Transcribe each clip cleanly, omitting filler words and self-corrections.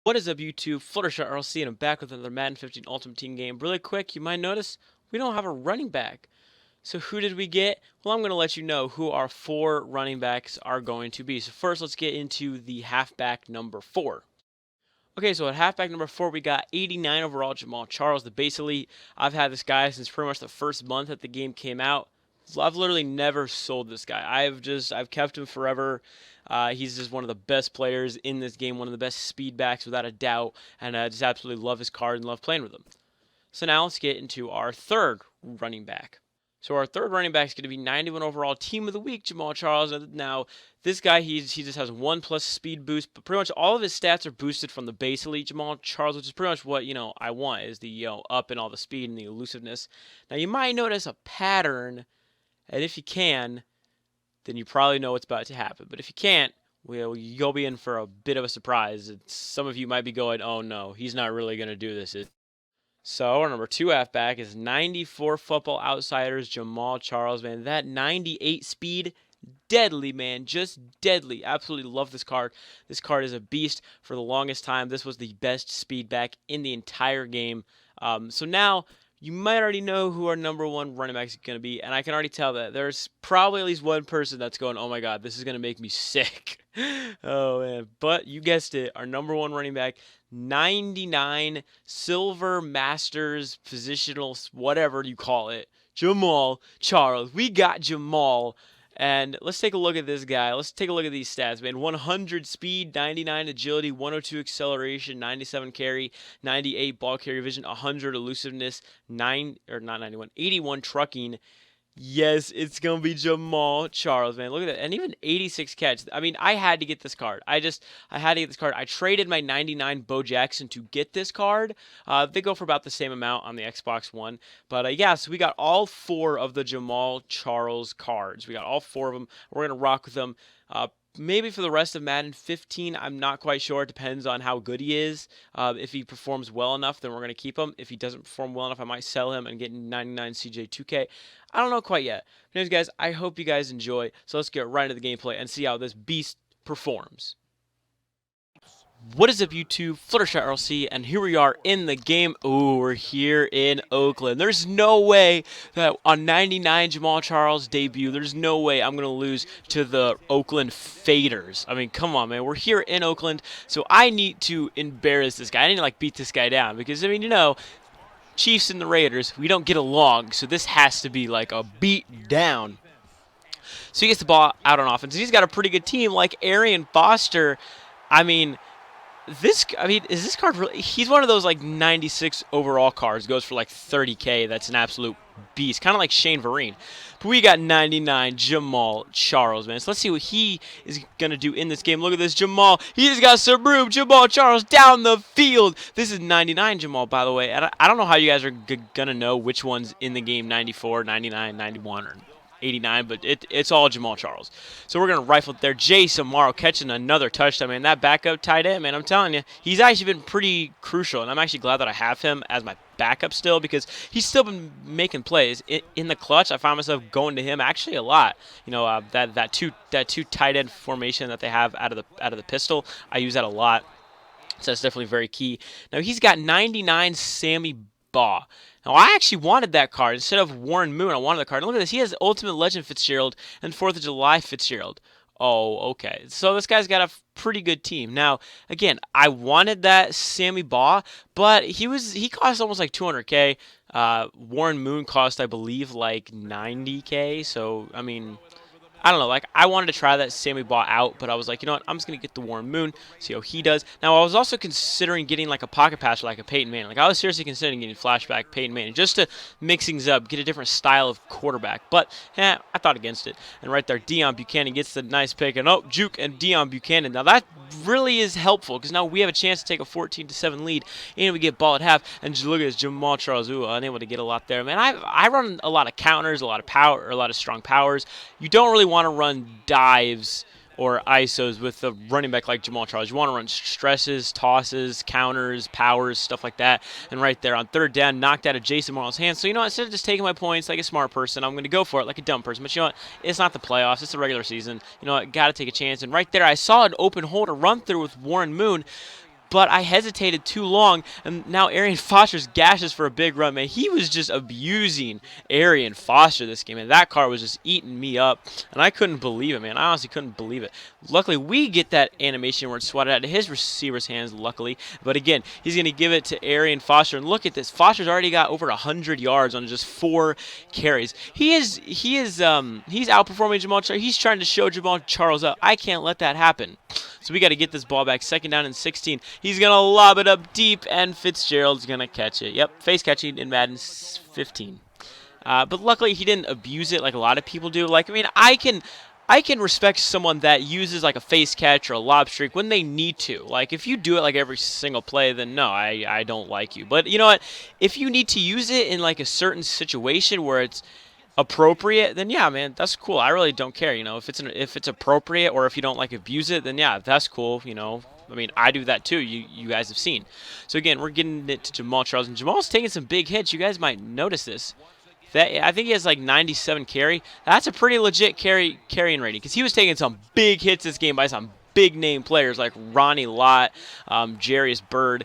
What is up, YouTube? Fluttershy RLC, and I'm back with another Madden 15 Ultimate Team game. Really quick, you might notice we don't have a running back. So who did we get? Well, I'm going to let you know who our 4 running backs are going to be. So first, let's get into the halfback number 4. Okay, so at halfback number 4, we got 89 overall Jamaal Charles, the base elite. I've had this guy since pretty much the first month that the game came out. I've literally never sold this guy. I've kept him forever. He's just one of the best players in this game, one of the best speed backs without a doubt, and I just absolutely love his card and love playing with him. So now let's get into our third running back. So our third running back is going to be 91 overall Team of the Week, Jamaal Charles. Now, this guy, he just has 1+ speed boost, but pretty much all of his stats are boosted from the base elite Jamaal Charles, which is pretty much what, I want, is the, up and all the speed and the elusiveness. Now, you might notice a pattern, and if you can, then you probably know what's about to happen. But if you can't, well, you'll be in for a bit of a surprise. Some of you might be going, oh no, he's not really going to do this. So our number 2 halfback is 94 Football Outsiders Jamaal Charles, man. That 98 speed, deadly, man. Just deadly. Absolutely love this card. This card is a beast. For the longest time, this was the best speed back in the entire game. So now you might already know who our number 1 running back is going to be, and I can already tell that there's probably at least one person that's going, oh my god, this is going to make me sick. Oh man, but you guessed it, our number 1 running back, 99 Silver Masters positional, whatever you call it, Jamaal Charles. We got Jamaal. And let's take a look at this guy. Let's take a look at these stats, man. 100 speed, 99 agility, 102 acceleration, 97 carry, 98 ball carrier vision, 100 elusiveness, 81 trucking. Yes, it's gonna be Jamaal Charles, man. Look at that, and even 86 catch. I mean, I had to get this card. I had to get this card. I traded my 99 Bo Jackson to get this card. They go for about the same amount on the Xbox One, but yeah. So we got all 4 of the Jamaal Charles cards. We got all 4 of them. We're gonna rock with them. Maybe for the rest of Madden 15, I'm not quite sure. It depends on how good he is. If he performs well enough, then we're going to keep him. If he doesn't perform well enough, I might sell him and get 99 CJ2K. I don't know quite yet. Anyways, guys, I hope you guys enjoy. So let's get right into the gameplay and see how this beast performs. What is up, YouTube? Fluttershy RLC, and here we are in the game. Ooh, we're here in Oakland. There's no way that on 99 Jamaal Charles' debut, there's no way I'm going to lose to the Oakland Faders. I mean, come on, man. We're here in Oakland, so I need to embarrass this guy. I need to, beat this guy down because, I mean, Chiefs and the Raiders, we don't get along, so this has to be like a beat down. So he gets the ball out on offense. He's got a pretty good team like Arian Foster. I mean, is this card really? He's one of those 96 overall cards, goes for 30K. That's an absolute beast, kind of like Shane Vereen. But we got 99 Jamaal Charles, man. So let's see what he is gonna do in this game. Look at this Jamaal. He just got some room. Jamaal Charles down the field. This is 99 Jamaal, by the way. And I don't know how you guys are gonna know which one's in the game, 94, 99, 91, or 89, but it's all Jamaal Charles. So we're going to rifle it there. Jace Amaro catching another touchdown, man. That backup tight end, man, I'm telling you, he's actually been pretty crucial, and I'm actually glad that I have him as my backup still because he's still been making plays. In the clutch, I find myself going to him actually a lot. That two tight end formation that they have out of the pistol, I use that a lot. So that's definitely very key. Now he's got 99 Sammy Baugh. Now, I actually wanted that card. Instead of Warren Moon, I wanted the card. And look at this. He has Ultimate Legend Fitzgerald and 4th of July Fitzgerald. Oh, okay. So this guy's got a pretty good team. Now, again, I wanted that Sammy Baugh, but he cost almost 200K. Warren Moon cost, I believe, 90K. So, I mean, I don't know, I wanted to try that Sammy Baugh out, but I was like, you know what, I'm just going to get the Warren Moon, see how he does. Now, I was also considering getting a pocket passer like a Peyton Manning. I was seriously considering getting flashback Peyton Manning just to mix things up, get a different style of quarterback. But, I thought against it. And right there, Deion Buchanan gets the nice pick. And, Juke and Deion Buchanan. Now, that really is helpful because now we have a chance to take a 14-7 lead, and we get ball at half. And just look at this, Jamaal Charles, unable to get a lot there. Man, I run a lot of counters, a lot of power, or a lot of strong powers. You don't really want to run dives or ISOs with a running back like Jamaal Charles. You want to run stresses, tosses, counters, powers, stuff like that. And right there on 3rd down, knocked out of Jason Morrell's hands. So, instead of just taking my points like a smart person, I'm going to go for it like a dumb person. But you know what? It's not the playoffs. It's the regular season. You know what? Got to take a chance. And right there, I saw an open hole to run through with Warren Moon. but I hesitated too long, and now Arian Foster's gashes for a big run, man. He was just abusing Arian Foster this game, and that car was just eating me up, and I couldn't believe it, man. I honestly couldn't believe it. Luckily, we get that animation where it's swatted out of his receiver's hands, luckily, but again, he's going to give it to Arian Foster, and look at this. Foster's already got over 100 yards on just 4 carries. He's outperforming Jamaal Charles. He's trying to show Jamaal Charles up. I can't let that happen. So we got to get this ball back. 2nd down and 16. He's going to lob it up deep, and Fitzgerald's going to catch it. Yep, face catching in Madden 15. But luckily, he didn't abuse it like a lot of people do. Like, I mean, I can respect someone that uses like a face catch or a lob streak when they need to. Like, if you do it like every single play, then no, I don't like you. But you know what? If you need to use it in like a certain situation where it's appropriate, then yeah, man, that's cool. I really don't care, you know, if it's appropriate, or if you don't like abuse it, then yeah, that's cool, you know. I mean, I do that too. You guys have seen. So again, we're getting it to Jamaal Charles, and Jamal's taking some big hits. You guys might notice this. I think he has like 97 carry. That's a pretty legit carrying rating, because he was taking some big hits this game by some big name players like Ronnie Lott, Jarius Byrd,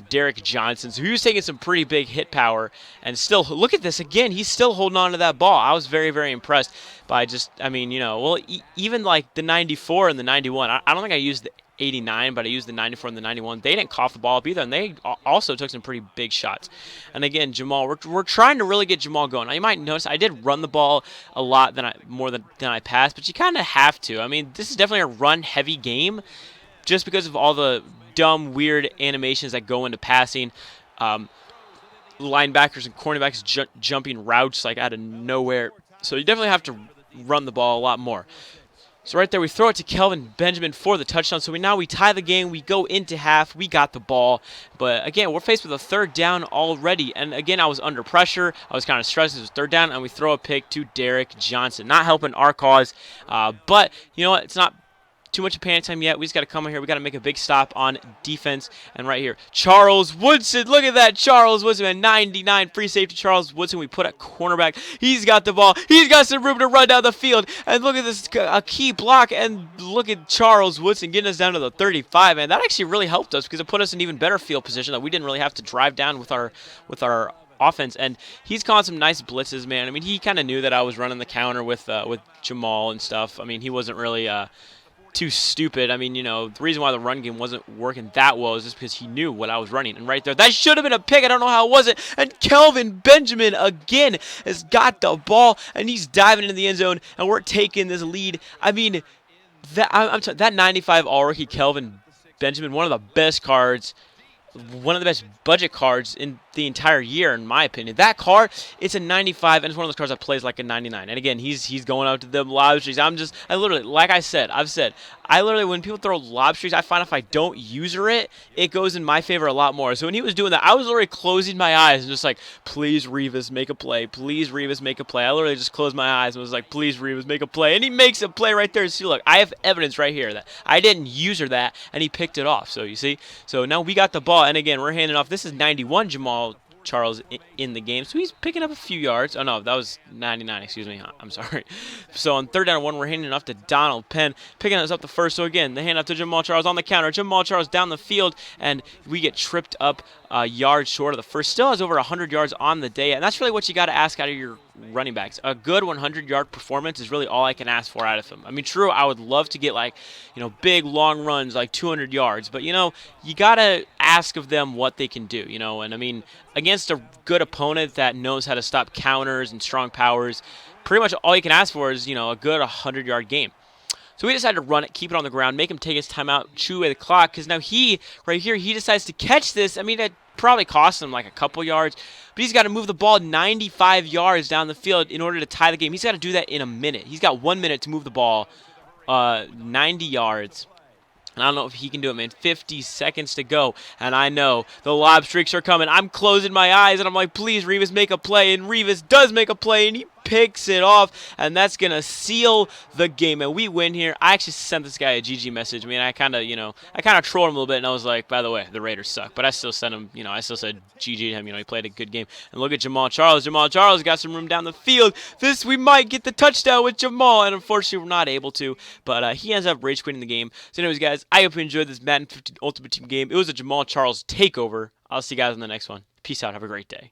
Derek Johnson. So he was taking some pretty big hit power, and still, look at this again. He's still holding on to that ball. I was very, very impressed by just, I mean, you know, well, even like the 94 and the 91. I don't think I used the 89, but I used the 94 and the 91. They didn't cough the ball up either, and they also took some pretty big shots. And again, Jamaal, we're trying to really get Jamaal going. Now, you might notice I did run the ball a lot more than I passed, but you kind of have to. I mean, this is definitely a run-heavy game, just because of all the dumb, weird animations that go into passing. Linebackers and cornerbacks jumping routes like out of nowhere. So you definitely have to run the ball a lot more. So right there, we throw it to Kelvin Benjamin for the touchdown. So we tie the game. We go into half. We got the ball. But again, we're faced with a 3rd down already. And again, I was under pressure. I was kind of stressed. It was 3rd down, and we throw a pick to Derek Johnson. Not helping our cause. But you know what? It's not too much of panic time yet. We just got to come in here. We got to make a big stop on defense. And right here, Charles Woodson. Look at that, Charles Woodson, man. 99 free safety. Charles Woodson. We put at cornerback. He's got the ball. He's got some room to run down the field. And look at this, a key block. And look at Charles Woodson getting us down to the 35. Man, that actually really helped us, because it put us in even better field position that we didn't really have to drive down with our offense. And he's calling some nice blitzes, man. I mean, he kind of knew that I was running the counter with Jamaal and stuff. I mean, he wasn't really too stupid. I mean, you know, the reason why the run game wasn't working that well is just because he knew what I was running. And right there, that should have been a pick. I don't know how it wasn't. And Kelvin Benjamin again has got the ball, and he's diving into the end zone, and we're taking this lead. I mean, that 95 all-rookie Kelvin Benjamin, one of the best cards, one of the best budget cards in the entire year, in my opinion. That card, it's a 95, and it's one of those cards that plays like a 99. And again, he's going out to them lob streaks. I literally, like I've said, when people throw lob streaks, I find if I don't user it, it goes in my favor a lot more. So when he was doing that, I was literally closing my eyes and just like, please, Revis, make a play. Please, Revis, make a play. I literally just closed my eyes and was like, please, Revis, make a play. And he makes a play right there. See, look, I have evidence right here that I didn't user that, and he picked it off. So you see? So now we got the ball, and again, we're handing off. This is 91 Jamaal Charles in the game, so he's picking up a few yards. Oh no, that was 99, excuse me, I'm sorry. So on 3rd down and 1, we're handing off to Donald Penn, picking us up the first. So again, the handoff to Jamaal Charles on the counter. Jamaal Charles down the field, and we get tripped up a yard short of the first. Still has over 100 yards on the day, and that's really what you got to ask out of your running backs. A good 100-yard performance is really all I can ask for out of him. I mean, true, I would love to get like, you know, big long runs like 200 yards, but you know, you got to ask of them what they can do, you know. And I mean, against a good opponent that knows how to stop counters and strong powers, pretty much all you can ask for is, you know, a good 100-yard game. So we decided to run it, keep it on the ground, make him take his timeout, chew away the clock, because now right here, he decides to catch this. I mean, it probably cost him like a couple yards, but he's got to move the ball 95 yards down the field in order to tie the game. He's got to do that in a minute. He's got 1 minute to move the ball 90 yards. And I don't know if he can do it, man. 50 seconds to go, and I know the lob streaks are coming. I'm closing my eyes, and I'm like, please, Revis, make a play. And Revis does make a play, and he picks it off, and that's going to seal the game. And we win here. I actually sent this guy a GG message. I mean, I kind of, trolled him a little bit, and I was like, by the way, the Raiders suck. But I still sent him, I still said GG to him. He played a good game. And look at Jamaal Charles. Jamaal Charles got some room down the field. We might get the touchdown with Jamaal, and unfortunately, we're not able to. But he ends up rage quitting the game. So anyways, guys, I hope you enjoyed this Madden 15 Ultimate Team game. It was a Jamaal Charles takeover. I'll see you guys in the next one. Peace out. Have a great day.